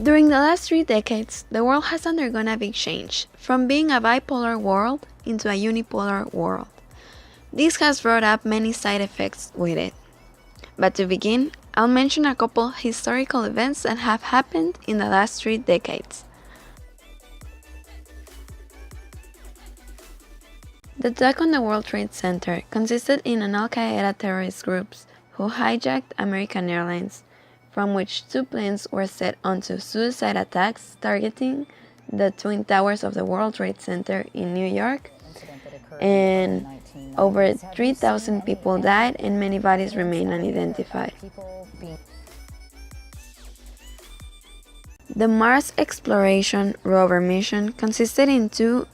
During the last 3 decades, the world has undergone a big change, from being a bipolar world into a unipolar world. This has brought up many side effects with it. But to begin, I'll mention a couple historical events that have happened in the last 3 decades. The attack on the World Trade Center consisted in an Al-Qaeda terrorist group who hijacked American Airlines, from which 2 planes were set onto suicide attacks targeting the Twin Towers of the World Trade Center in New York, and over 3,000 people died and many bodies remain unidentified. The Mars Exploration rover mission consisted in 2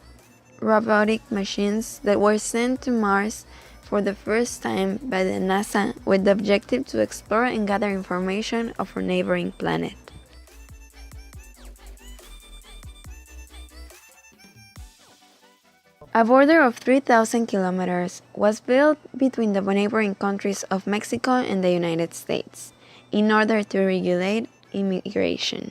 robotic machines that were sent to Mars for the first time by the NASA with the objective to explore and gather information of our neighboring planet. A border of 3,000 kilometers was built between the neighboring countries of Mexico and the United States in order to regulate immigration.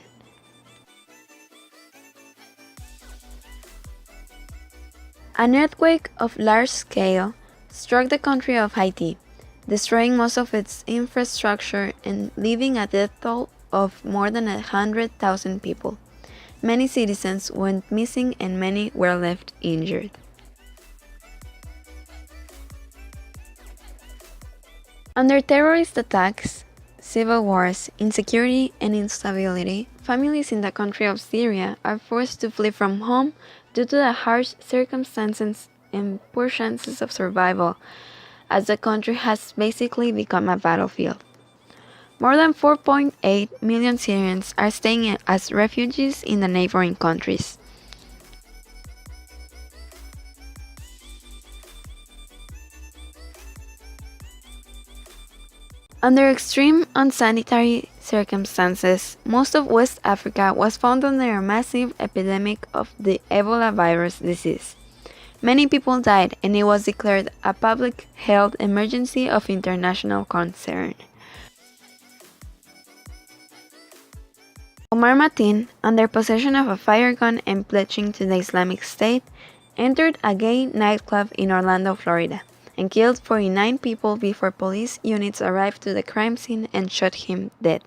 An earthquake of large scale struck the country of Haiti, destroying most of its infrastructure and leaving a death toll of more than 100,000 people. Many citizens went missing and many were left injured. Under terrorist attacks, civil wars, insecurity, and instability, families in the country of Syria are forced to flee from home due to the harsh circumstances and poor chances of survival, as the country has basically become a battlefield. More than 4.8 million Syrians are staying as refugees in the neighboring countries. Under extreme unsanitary circumstances, most of West Africa was found under a massive epidemic of the Ebola virus disease. Many people died and it was declared a public health emergency of international concern. Omar Mateen, under possession of a fire gun and pledging to the Islamic State, entered a gay nightclub in Orlando, Florida, and killed 49 people before police units arrived to the crime scene and shot him dead.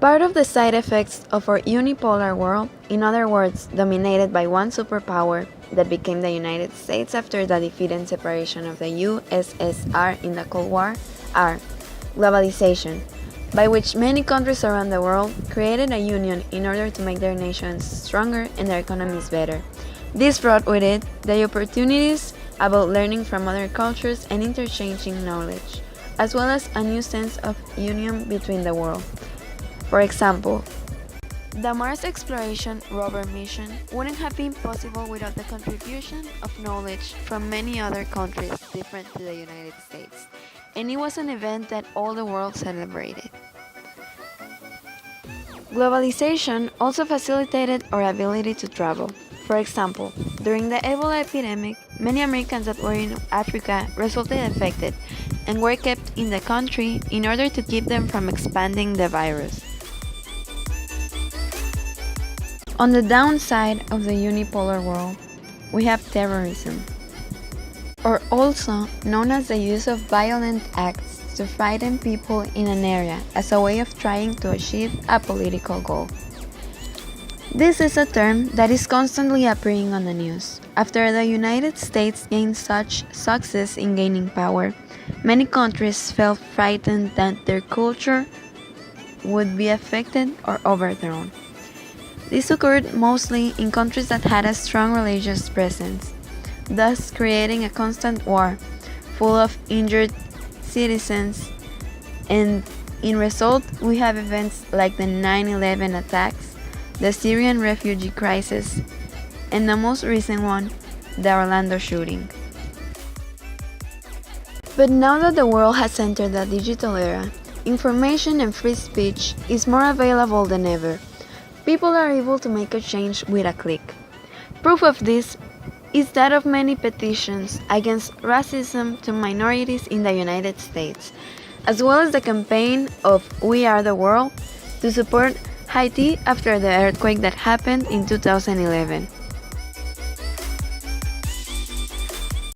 Part of the side effects of our unipolar world, in other words, dominated by one superpower that became the United States after the defeat and separation of the USSR in the Cold War, are globalization, by which many countries around the world created a union in order to make their nations stronger and their economies better. This brought with it the opportunities about learning from other cultures and interchanging knowledge, as well as a new sense of union between the world. For example, the Mars Exploration rover mission wouldn't have been possible without the contribution of knowledge from many other countries different to the United States, and it was an event that all the world celebrated. Globalization also facilitated our ability to travel. For example, during the Ebola epidemic, many Americans that were in Africa resulted affected and were kept in the country in order to keep them from expanding the virus. On the downside of the unipolar world, we have terrorism, or also known as the use of violent acts to frighten people in an area as a way of trying to achieve a political goal. This is a term that is constantly appearing on the news. After the United States gained such success in gaining power, many countries felt frightened that their culture would be affected or overthrown. This occurred mostly in countries that had a strong religious presence, thus creating a constant war full of injured citizens, and in result we have events like the 9/11 attacks, the Syrian refugee crisis, and the most recent one, the Orlando shooting. But now that the world has entered the digital era, information and free speech is more available than ever. People are able to make a change with a click. Proof of this is that of many petitions against racism to minorities in the United States, as well as the campaign of We Are the World to support Haiti after the earthquake that happened in 2011.